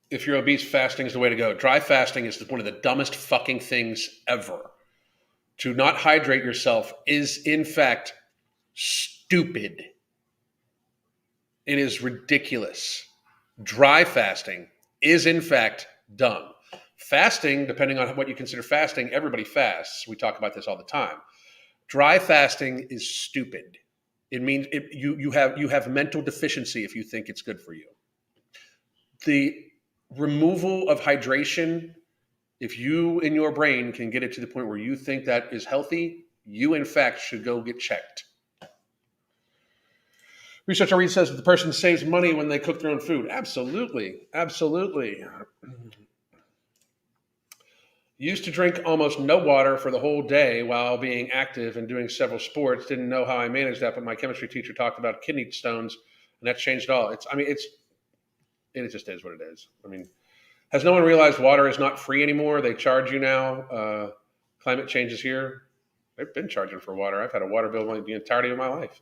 If you're obese, fasting is the way to go. Dry fasting is one of the dumbest fucking things ever. To not hydrate yourself is, in fact, stupid. It is ridiculous. Dry fasting is, in fact, dumb. Fasting, depending on what you consider fasting, everybody fasts. We talk about this all the time. Dry fasting is stupid. It means you have mental deficiency if you think it's good for you. The removal of hydration, if you in your brain can get it to the point where you think that is healthy, you in fact should go get checked. Research I read says that the person saves money when they cook their own food. Absolutely. Used to drink almost no water for the whole day while being active and doing several sports. Didn't know how I managed that, but my chemistry teacher talked about kidney stones, and that changed it all. It just is what it is. I mean, has no one realized water is not free anymore? They charge you now. Climate change is here. They've been charging for water. I've had a water bill the entirety of my life.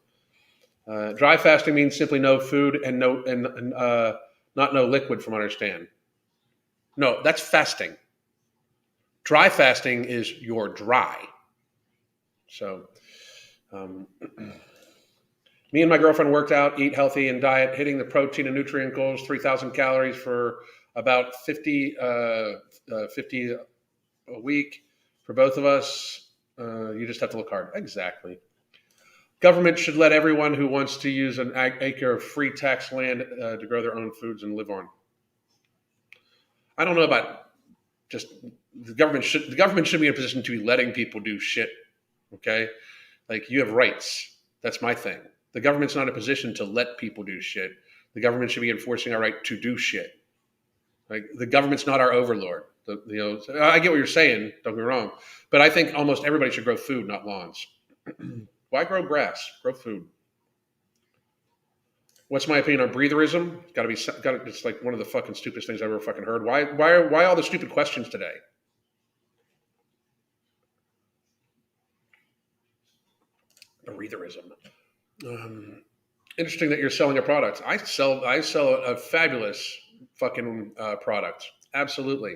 Dry fasting means simply no food and not no liquid, from what I understand. No, that's fasting. Dry fasting is you're dry. So, me and my girlfriend worked out, eat healthy, and diet, hitting the protein and nutrient goals, 3,000 calories for about 50 a week for both of us. You just have to look hard. Exactly. Government should let everyone who wants to use an acre of free tax land to grow their own foods and live on. I don't know about just the government should be in a position to be letting people do shit. Okay, like you have rights. That's my thing. The government's not in a position to let people do shit. The government should be enforcing our right to do shit. Like the government's not our overlord. I get what you're saying. Don't get me wrong, but I think almost everybody should grow food, not lawns. Why grow grass? Grow food. What's my opinion on breatherism? It's like one of the fucking stupidest things I've ever fucking heard. Why all the stupid questions today? Breatherism. Interesting that you're selling a product. I sell a fabulous fucking product. Absolutely.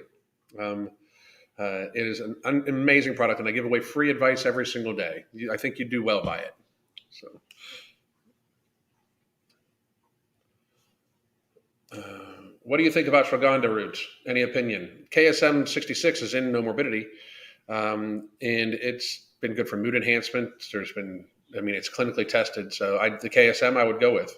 It is an amazing product, and I give away free advice every single day. I think you do well by it. So, what do you think about ashwagandha roots? Any opinion? KSM 66 is in No Morbidity, and it's been good for mood enhancement. It's clinically tested. So the KSM I would go with.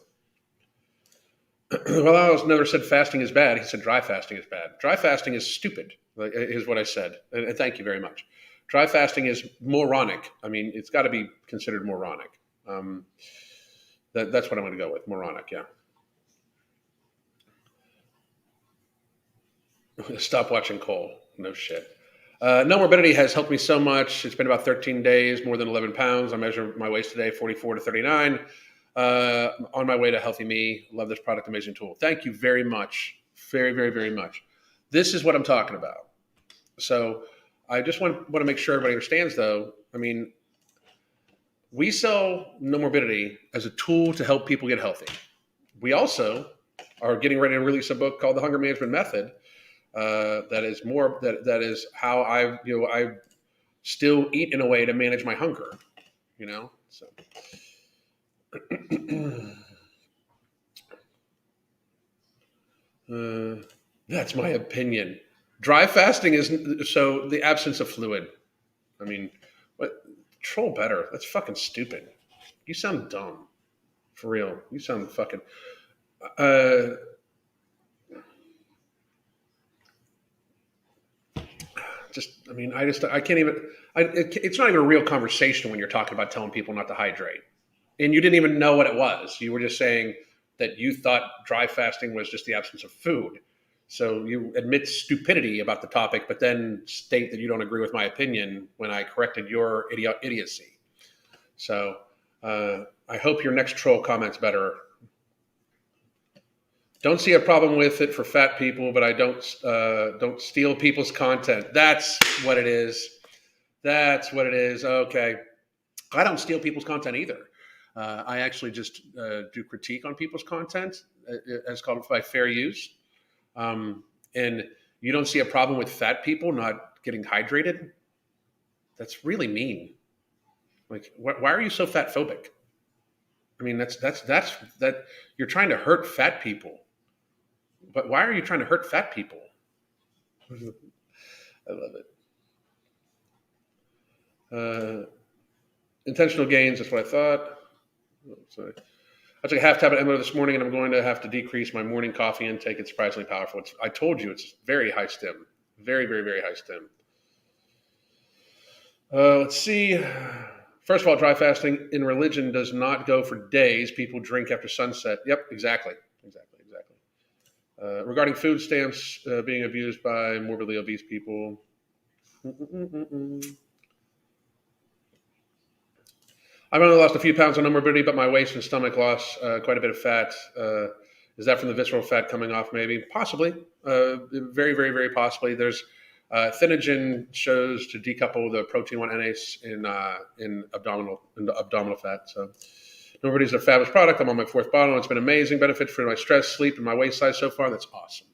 Well, I never said fasting is bad. He said dry fasting is bad. Dry fasting is stupid, is what I said. And thank you very much. Dry fasting is moronic. I mean, it's got to be considered moronic. That's what I'm going to go with. Moronic, yeah. Stop watching Cole. No shit. No Morbidity has helped me so much. It's been about 13 days, more than 11 pounds. I measured my waist today, 44 to 39. On my way to Healthy Me. Love this product, amazing tool. Thank you very much. Very, very, very much. This is what I'm talking about. So I just want to make sure everybody understands, though. I mean, we sell No Morbidity as a tool to help people get healthy. We also are getting ready to release a book called The Hunger Management Method. That is how I still eat in a way to manage my hunger. So. That's my opinion. Dry fasting is so the absence of fluid. I mean, what? Troll better. That's fucking stupid. You sound dumb. For real. You sound fucking. I can't even. It's not even a real conversation when you're talking about telling people not to hydrate, and you didn't even know what it was. You were just saying that you thought dry fasting was just the absence of food. So you admit stupidity about the topic, but then state that you don't agree with my opinion when I corrected your idiocy. So I hope your next troll comment's better. Don't see a problem with it for fat people, but I don't steal people's content. That's what it is. That's what it is. Okay. I don't steal people's content either. I actually just do critique on people's content as called by fair use. And you don't see a problem with fat people not getting hydrated? That's really mean. Like, why are you so fat phobic? I mean, that's you're trying to hurt fat people. But why are you trying to hurt fat people? I love it. Intentional gains, that's what I thought. Oh, sorry. I took a half tablet Emma this morning, and I'm going to have to decrease my morning coffee intake. It's surprisingly powerful. I told you, it's very high stim. Very, very, very high stim. Let's see. First of all, dry fasting in religion does not go for days. People drink after sunset. Yep, exactly. Regarding food stamps being abused by morbidly obese people. I've only lost a few pounds on No Morbidity, but my waist and stomach lost quite a bit of fat. Is that from the visceral fat coming off? Maybe, possibly, very, very, very possibly. There's Thinogen shows to decouple the protein 1 NAs in abdominal fat. So, No Morbidity is a fabulous product. I'm on my 4th bottle. It's been amazing. Benefits for my stress, sleep, and my waist size so far. That's awesome.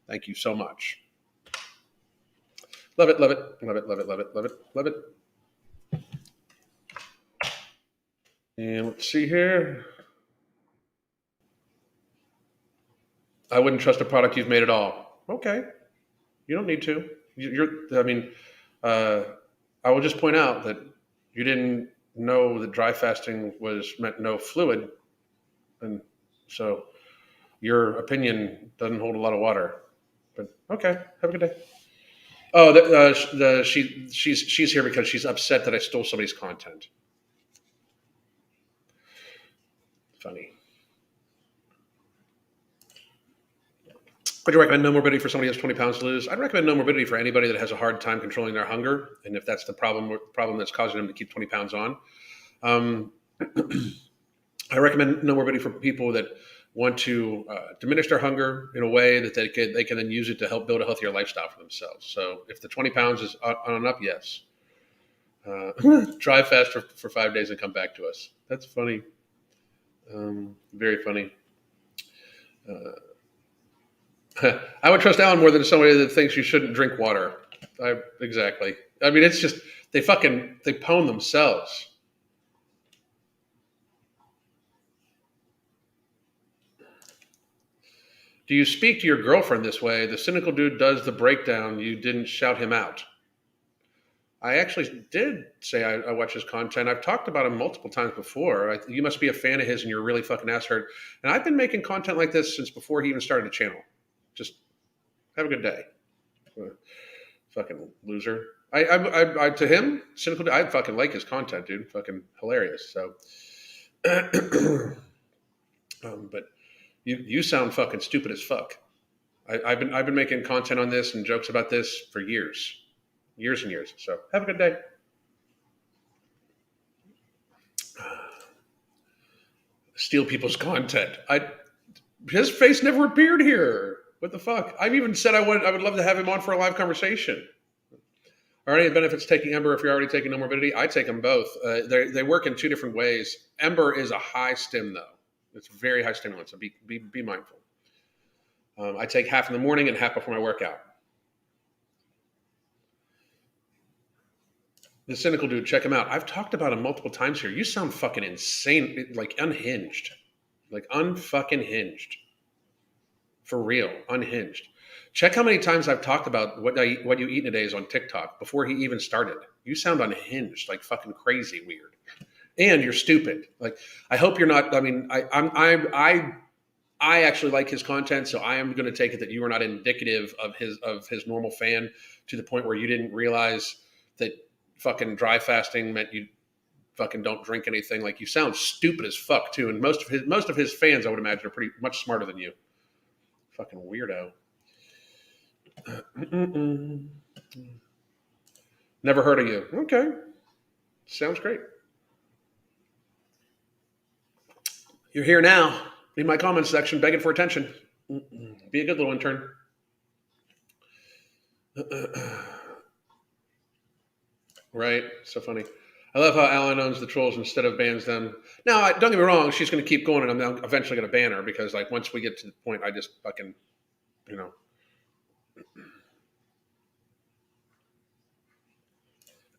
Thank you so much. Love it, love it, love it, love it, love it, love it, love it. And let's see here. I wouldn't trust a product you've made at all. Okay. You don't need to. I will just point out that you didn't know that dry fasting meant no fluid. And so your opinion doesn't hold a lot of water. But okay, have a good day. Oh, she's here because she's upset that I stole somebody's content. Funny. Would you recommend No Morbidity for somebody who has 20 pounds to lose? I'd recommend No Morbidity for anybody that has a hard time controlling their hunger, and if that's the problem that's causing them to keep 20 pounds on. I recommend No Morbidity for people that want to diminish their hunger in a way that they can then use it to help build a healthier lifestyle for themselves. So if the 20 pounds is on and up, yes. Try fast for 5 days and come back to us. That's funny. Very funny. I would trust Alan more than somebody that thinks you shouldn't drink water. Exactly. I mean, it's just they pwn themselves. Do you speak to your girlfriend this way? The cynical dude does the breakdown. You didn't shout him out. I actually did say I watch his content. I've talked about him multiple times before. You must be a fan of his and you're really fucking ass hurt. And I've been making content like this since before he even started the channel. Just have a good day. Fucking loser. I to him, cynical, I fucking like his content, dude. Fucking hilarious. So, but you sound fucking stupid as fuck. I've been making content on this and jokes about this for years and years. So have a good day. Steal people's content. His face never appeared here. What the fuck? I've even said I would love to have him on for a live conversation. Are any benefits taking Ember if you're already taking no morbidity? I take them both. They work in two different ways. Ember is a high stim though. It's very high stimulant, so be mindful. I take half in the morning and half before my workout. The Cynical Dude, check him out. I've talked about him multiple times here. You sound fucking insane, like unhinged, like unfucking hinged. For real, unhinged. Check how many times I've talked about what you eat in a day is on TikTok before he even started. You sound unhinged, like fucking crazy weird, and you're stupid. Like I hope you're not. I mean, I actually like his content, so I am going to take it that you are not indicative of his normal fan to the point where you didn't realize that fucking dry fasting meant you fucking don't drink anything. Like you sound stupid as fuck too, and most of his fans, I would imagine, are pretty much smarter than you. Fucking weirdo. Never heard of you. Okay. Sounds great. You're here now. In my comments section, begging for attention. Be a good little intern. Right? So funny. I love how Alan owns the trolls instead of bans them. Now, don't get me wrong. She's going to keep going, and I'm eventually going to ban her because, like, once we get to the point, I just fucking, you know.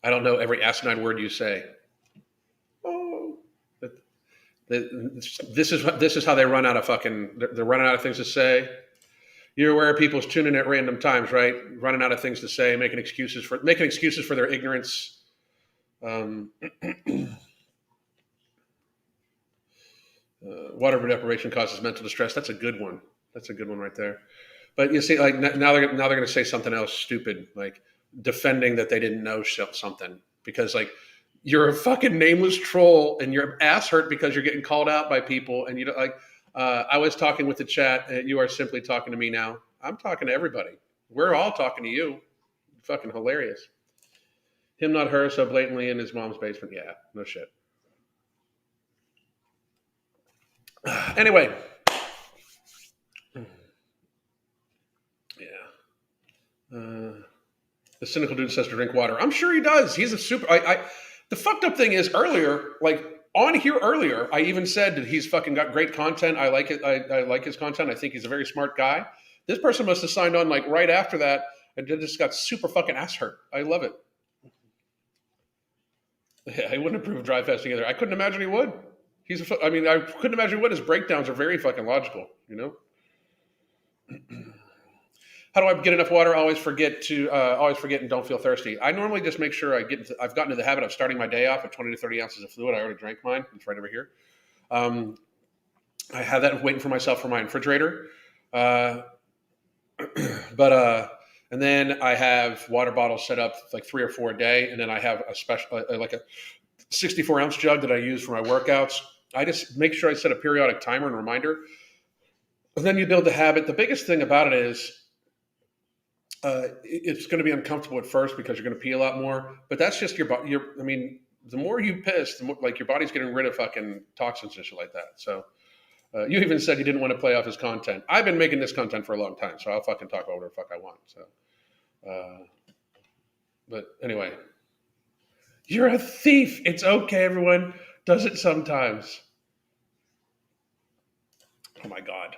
I don't know every asinine word you say. Oh, this is how they run out of fucking. They're running out of things to say. You're aware people's tuning at random times, right? Running out of things to say, making excuses for their ignorance. Water deprivation causes mental distress. That's a good one. That's a good one right there. But you see, like now they're going to say something else stupid, like defending that they didn't know something because like you're a fucking nameless troll and your ass hurt because you're getting called out by people and you don't like. I was talking with the chat. And you are simply talking to me now. I'm talking to everybody. We're all talking to you. Fucking hilarious. Him, not her, so blatantly in his mom's basement. Yeah, no shit. Anyway. Yeah. The Cynical Dude says to drink water. I'm sure he does. He's a super. The fucked up thing is earlier, like on here earlier, I even said that he's fucking got great content. I like it. I like his content. I think he's a very smart guy. This person must have signed on like right after that and just got super fucking ass hurt. I love it. Yeah, he wouldn't approve of dry fasting either. I couldn't imagine he would. I couldn't imagine he would. His breakdowns are very fucking logical, you know? How do I get enough water? I always forget and don't feel thirsty. I normally just make sure I've gotten into the habit of starting my day off with 20 to 30 ounces of fluid. I already drank mine. It's right over here. I have that waiting for myself for my refrigerator. And then I have water bottles set up like 3 or 4 a day. And then I have a special, like a 64 ounce jug that I use for my workouts. I just make sure I set a periodic timer and reminder. And then you build the habit. The biggest thing about it is, it's going to be uncomfortable at first because you're going to pee a lot more, but that's just your body. The more you piss, the more like your body's getting rid of fucking toxins and shit like that. So you even said you didn't want to play off his content. I've been making this content for a long time, so I'll fucking talk about whatever the fuck I want. So, but anyway, you're a thief. It's okay. Everyone does it sometimes. Oh my God.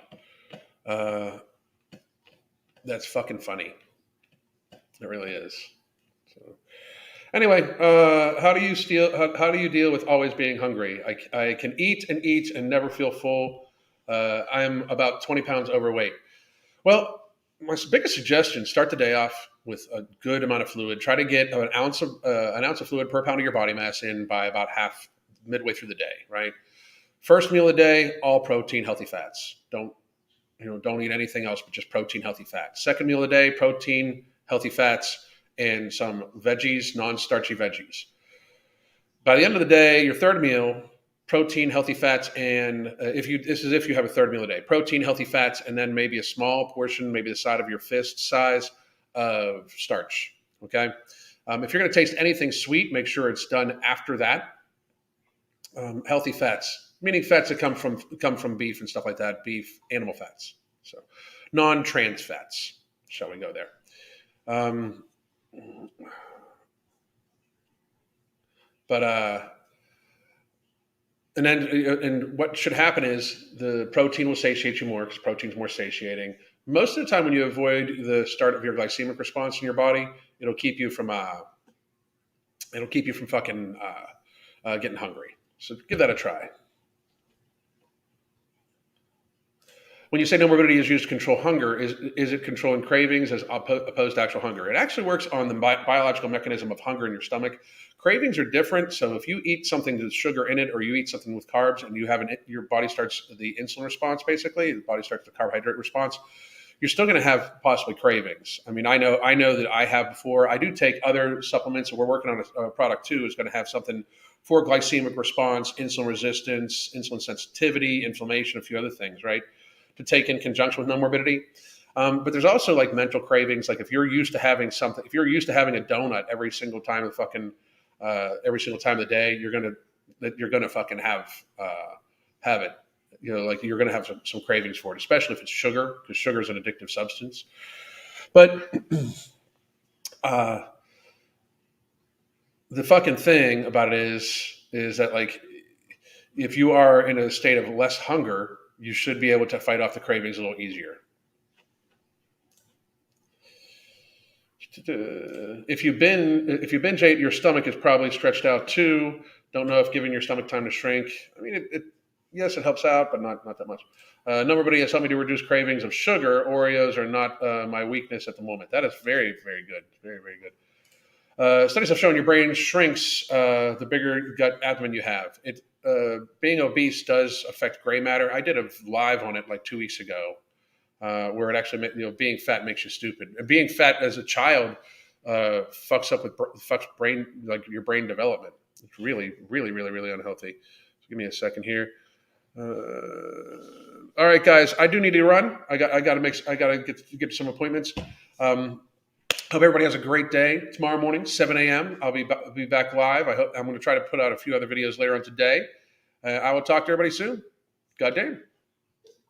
That's fucking funny. It really is. So, anyway, how do you deal with always being hungry? I can eat and never feel full. I'm about 20 pounds overweight. Well, my biggest suggestion: start the day off with a good amount of fluid. Try to get an ounce of fluid per pound of your body mass in by about midway through the day. Right. First meal of the day, all protein, healthy fats. Don't eat anything else but just protein, healthy fats. Second meal of the day, protein, healthy fats, and some veggies, non-starchy veggies. By the end of the day, your third meal, protein, healthy fats, and if you have a third meal a day, protein, healthy fats, and then maybe a small portion, maybe the side of your fist size of starch. Okay. If you're going to taste anything sweet, make sure it's done after that. Healthy fats, meaning fats that come from beef and stuff like that, beef, animal fats. So non-trans fats, shall we go there? But and what should happen is the protein will satiate you more because protein's more satiating. Most of the time, when you avoid the start of your glycemic response in your body, it'll keep you from fucking getting hungry. So give that a try. When you say no morbidity is used to control hunger, is it controlling cravings as opposed to actual hunger? It actually works on the biological mechanism of hunger in your stomach. Cravings are different. So if you eat something with sugar in it, or you eat something with carbs, and you have your body starts the insulin response. Basically, the body starts the carbohydrate response. You're still going to have possibly cravings. I mean, I know that I have before. I do take other supplements, and we're working on a product too. Is going to have something for glycemic response, insulin resistance, insulin sensitivity, inflammation, a few other things, right? To take in conjunction with no morbidity. But there's also like mental cravings. Like if you're used to having something, if you're used to having a donut every single time of the day, you're gonna fucking have it. You know, like you're gonna have some cravings for it, especially if it's sugar, because sugar is an addictive substance. But the fucking thing about it is that like if you are in a state of less hunger, you should be able to fight off the cravings a little easier. If you binge ate, your stomach is probably stretched out too. Don't know if giving your stomach time to shrink. I mean, yes, it helps out, but not that much. Nobody has helped me to reduce cravings of sugar. Oreos are not my weakness at the moment. That is very, very good. Very, very good. Studies have shown your brain shrinks the bigger gut abdomen you have. Being obese does affect gray matter. I did a live on it like 2 weeks ago, where it actually, being fat makes you stupid. And being fat as a child fucks brain, like your brain development. It's really, really, really, really unhealthy. So give me a second here. All right, guys, I do need to run. I gotta get some appointments. Hope everybody has a great day. Tomorrow morning, 7 a.m. I'll be back live. I'm going to try to put out a few other videos later on today. I will talk to everybody soon. God damn.